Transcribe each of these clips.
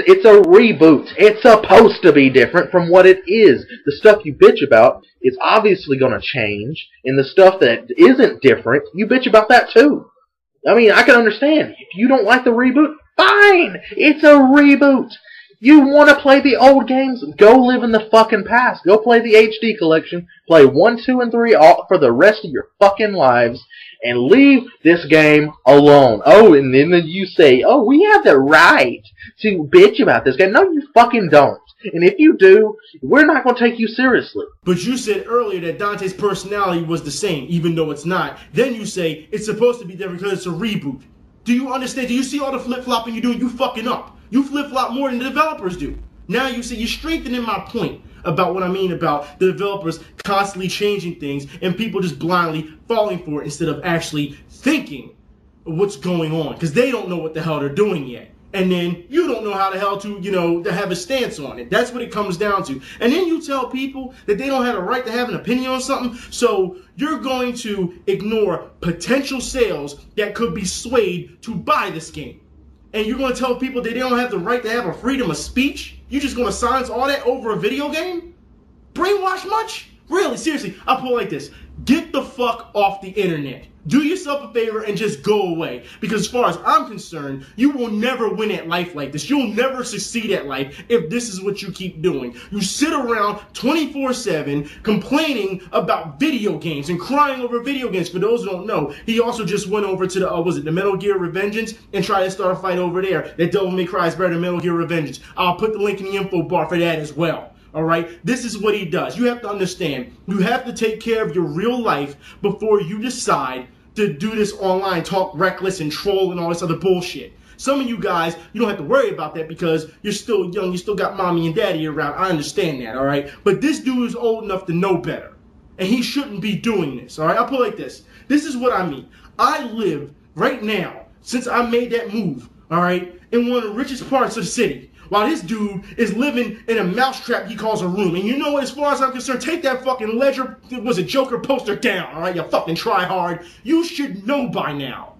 It's a reboot. It's supposed to be different from what it is. The stuff you bitch about is obviously going to change, and the stuff that isn't different, you bitch about that too. I mean, I can understand. If you don't like the reboot, fine! It's a reboot! You want to play the old games? Go live in the fucking past. Go play the HD collection. Play 1, 2, and 3 all for the rest of your fucking lives. And leave this game alone. Oh, and then you say, oh, we have the right to bitch about this game. No, you fucking don't. And if you do, we're not going to take you seriously. But you said earlier that Dante's personality was the same, even though it's not. Then you say it's supposed to be different because it's a reboot. Do you understand? Do you see all the flip-flopping you're doing? You fucking up. You flip-flop more than the developers do. Now you say you're strengthening my point about what I mean about the developers constantly changing things and people just blindly falling for it instead of actually thinking of what's going on, because they don't know what the hell they're doing yet. And then you don't know how the hell to, to have a stance on it. That's what it comes down to. And then you tell people that they don't have a right to have an opinion on something, so you're going to ignore potential sales that could be swayed to buy this game. And you're going to tell people that they don't have the right to have a freedom of speech? You're just going to silence all that over a video game? Brainwash much? Really, seriously, I'll put it like this. Get the fuck off the internet. Do yourself a favor and just go away. Because as far as I'm concerned, you will never win at life like this. You'll never succeed at life if this is what you keep doing. You sit around 24/7 complaining about video games and crying over video games. For those who don't know, he also just went over to the Metal Gear Revengeance and tried to start a fight over there. That Devil May Cry is better than Metal Gear Revengeance. I'll put the link in the info bar for that as well. Alright, this is what he does. You have to understand, you have to take care of your real life before you decide to do this online, talk reckless and troll and all this other bullshit. Some of you guys, you don't have to worry about that because you're still young, you still got mommy and daddy around. I understand that, alright? But this dude is old enough to know better. And he shouldn't be doing this, alright? I'll put it like this. This is what I mean. I live right now, since I made that move, alright, in one of the richest parts of the city. While this dude is living in a mousetrap he calls a room. And you know what, as far as I'm concerned, take that fucking Ledger, it was a Joker poster down, alright, you fucking try hard. You should know by now.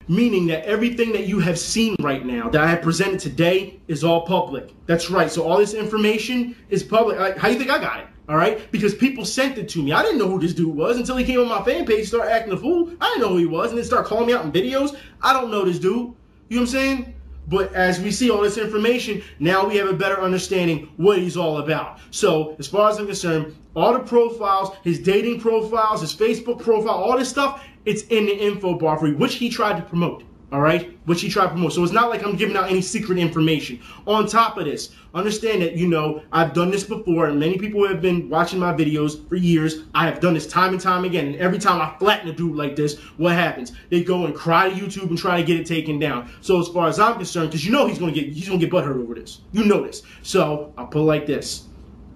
Meaning that everything that you have seen right now, that I have presented today, is all public. That's right, so all this information is public. Like, how do you think I got it? Alright? Because people sent it to me. I didn't know who this dude was until he came on my fan page and started acting a fool. I didn't know who he was and then started calling me out in videos. I don't know this dude. You know what I'm saying? But as we see all this information, now we have a better understanding what he's all about. So, as far as I'm concerned, all the profiles, his dating profiles, his Facebook profile, all this stuff, it's in the info bar for you, which he tried to promote. Alright? Which he tried to promote. So it's not like I'm giving out any secret information. On top of this, understand that, I've done this before, and many people who have been watching my videos for years, I have done this time and time again. And every time I flatten a dude like this, what happens? They go and cry to YouTube and try to get it taken down. So as far as I'm concerned, because he's gonna get butthurt over this. You know this. So I'll put it like this.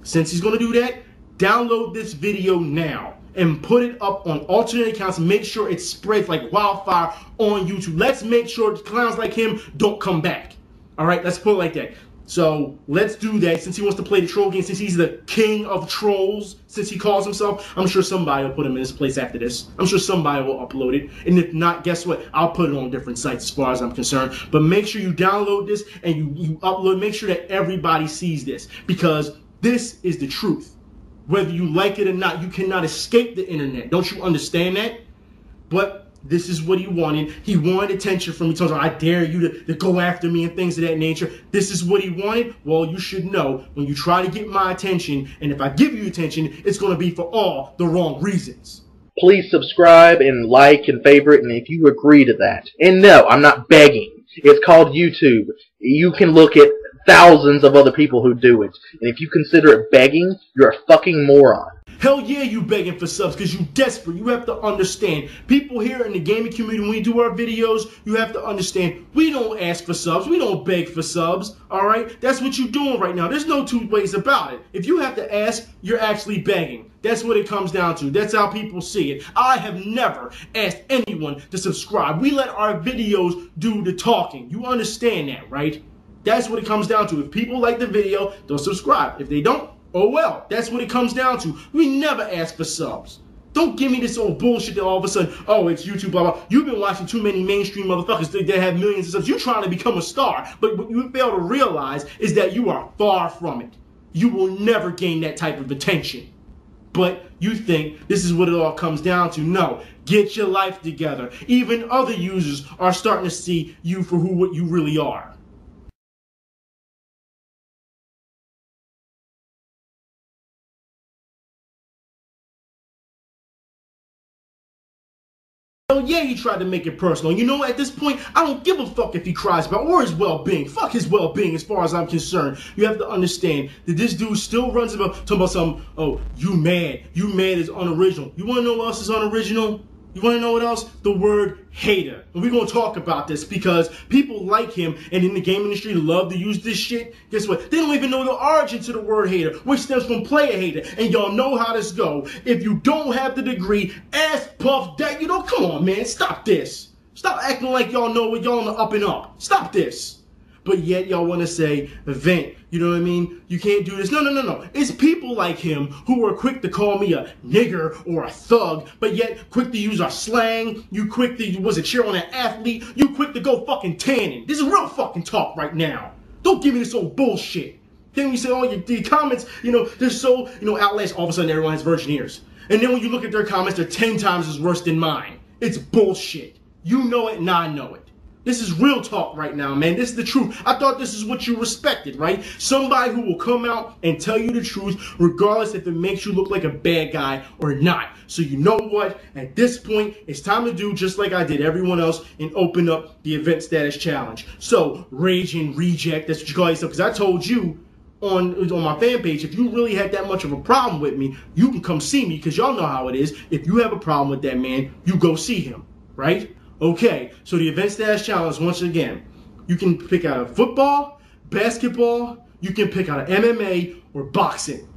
Since he's gonna do that, download this video now and put it up on alternate accounts and make sure it spreads like wildfire on YouTube. Let's make sure clowns like him don't come back. Alright, let's put it like that. So, let's do that since he wants to play the troll game, since he's the king of trolls, since he calls himself. I'm sure somebody will put him in his place after this. I'm sure somebody will upload it. And if not, guess what? I'll put it on different sites as far as I'm concerned. But make sure you download this and you upload. Make sure that everybody sees this, because this is the truth. Whether you like it or not, you cannot escape the internet. Don't you understand that? But this is what he wanted. He wanted attention from me. He told me, I dare you to go after me and things of that nature. This is what he wanted. Well, you should know when you try to get my attention, and if I give you attention, it's going to be for all the wrong reasons. Please subscribe and like and favorite, and if you agree to that. And no, I'm not begging. It's called YouTube. You can look at thousands of other people who do it. And if you consider it begging, you're a fucking moron. Hell yeah, you begging for subs because you desperate. You have to understand. People here in the gaming community, when we do our videos, you have to understand, we don't ask for subs. We don't beg for subs. Alright? That's what you're doing right now. There's no two ways about it. If you have to ask, you're actually begging. That's what it comes down to. That's how people see it. I have never asked anyone to subscribe. We let our videos do the talking. You understand that, right? That's what it comes down to. If people like the video, they'll subscribe. If they don't, oh well. That's what it comes down to. We never ask for subs. Don't give me this old bullshit that all of a sudden, oh, it's YouTube, blah, blah. You've been watching too many mainstream motherfuckers that have millions of subs. You're trying to become a star. But what you fail to realize is that you are far from it. You will never gain that type of attention. But you think this is what it all comes down to. No, get your life together. Even other users are starting to see you for what you really are. Oh yeah, he tried to make it personal. You know, at this point, I don't give a fuck if he cries about or his well-being. Fuck his well-being as far as I'm concerned. You have to understand that this dude still runs about talking about some, oh, you mad is unoriginal. You wanna know what else is unoriginal? You wanna know what else? The word hater. And we're gonna talk about this because people like him and in the game industry love to use this shit. Guess what? They don't even know the origin to the word hater, which stems from player hater. And y'all know how this go. If you don't have the degree, ass puff that, you know, come on, man, stop this. Stop acting like y'all know what y'all on the up and up. Stop this. But yet y'all want to say, event, you know what I mean? You can't do this. No. It's people like him who are quick to call me a nigger or a thug, but yet quick to use our slang. You quick to, cheer on an athlete. You quick to go fucking tanning. This is real fucking talk right now. Don't give me this old bullshit. Then you say, oh, the comments, you know, they're so, you know, outlandish. All of a sudden everyone has virgin ears. And then when you look at their comments, they're 10 times as worse than mine. It's bullshit. You know it and I know it. This is real talk right now, man. This is the truth. I thought this is what you respected, right? Somebody who will come out and tell you the truth, regardless if it makes you look like a bad guy or not. So you know what? At this point, it's time to do just like I did everyone else and open up the event status challenge. So, rage and reject, that's what you call yourself. Because I told you on my fan page, if you really had that much of a problem with me, you can come see me because y'all know how it is. If you have a problem with that man, you go see him, right? Okay, so the event status challenge, once again, you can pick out of football, basketball, you can pick out of MMA or boxing.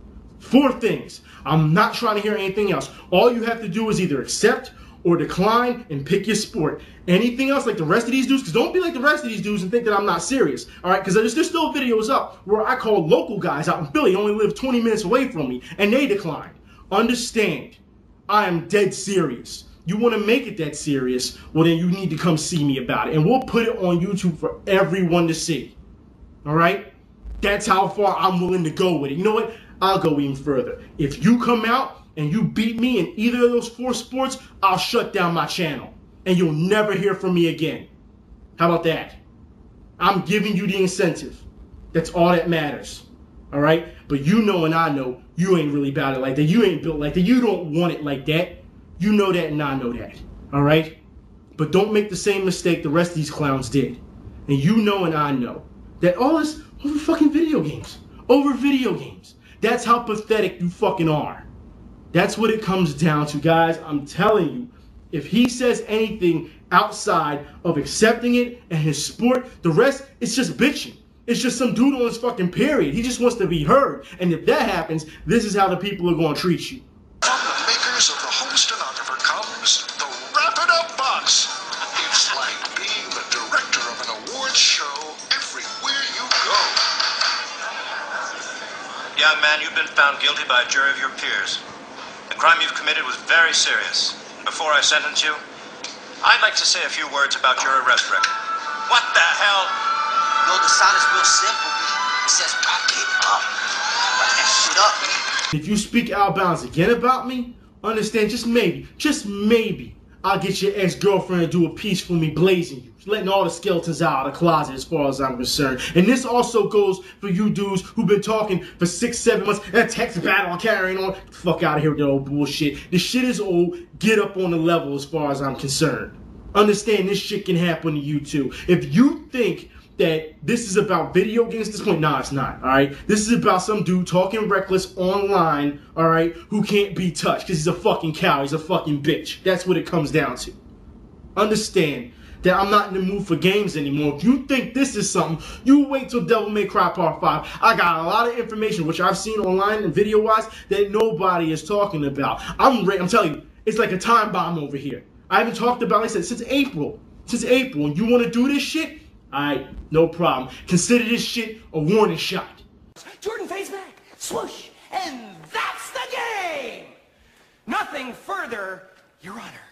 4 things. I'm not trying to hear anything else. All you have to do is either accept or decline and pick your sport. Anything else like the rest of these dudes, because don't be like the rest of these dudes and think that I'm not serious. All right, because there's still videos up where I called local guys out in Philly, only live 20 minutes away from me, and they declined. Understand, I am dead serious. You want to make it that serious, well then you need to come see me about it. And we'll put it on YouTube for everyone to see. Alright? That's how far I'm willing to go with it. You know what? I'll go even further. If you come out and you beat me in either of those 4 sports, I'll shut down my channel. And you'll never hear from me again. How about that? I'm giving you the incentive. That's all that matters. Alright? But you know and I know you ain't really about it like that. You ain't built like that. You don't want it like that. You know that and I know that, all right? But don't make the same mistake the rest of these clowns did. And you know and I know that all this over fucking video games. Over video games. That's how pathetic you fucking are. That's what it comes down to, guys. I'm telling you, if he says anything outside of accepting it and his sport, the rest, it's just bitching. It's just some dude on his fucking period. He just wants to be heard. And if that happens, this is how the people are going to treat you. Young man, you've been found guilty by a jury of your peers. The crime you've committed was very serious. Before I sentence you, I'd like to say a few words about your arrest record. What the hell? Yo, the sign is real simple. It says, "Back it up." Write that shit up, man. If you speak out of bounds again about me, understand, just maybe, I'll get your ex-girlfriend to do a piece for me blazing you. Letting all the skeletons out of the closet as far as I'm concerned. And this also goes for you dudes who've been talking for 6-7 months. That text battle carrying on. Fuck out of here with that old bullshit. This shit is old. Get up on the level as far as I'm concerned. Understand this shit can happen to you too. If you think that this is about video games at this point, nah, it's not, alright? This is about some dude talking reckless online, alright, who can't be touched because he's a fucking cow, he's a fucking bitch. That's what it comes down to. Understand that I'm not in the mood for games anymore. If you think this is something, you wait till Devil May Cry Part 5. I got a lot of information, which I've seen online and video-wise, that nobody is talking about. I'm telling you, it's like a time bomb over here. I haven't talked about, like I said, since April. And you want to do this shit? Alright, no problem. Consider this shit a warning shot. Jordan fades back, swoosh, and that's the game! Nothing further, Your Honor.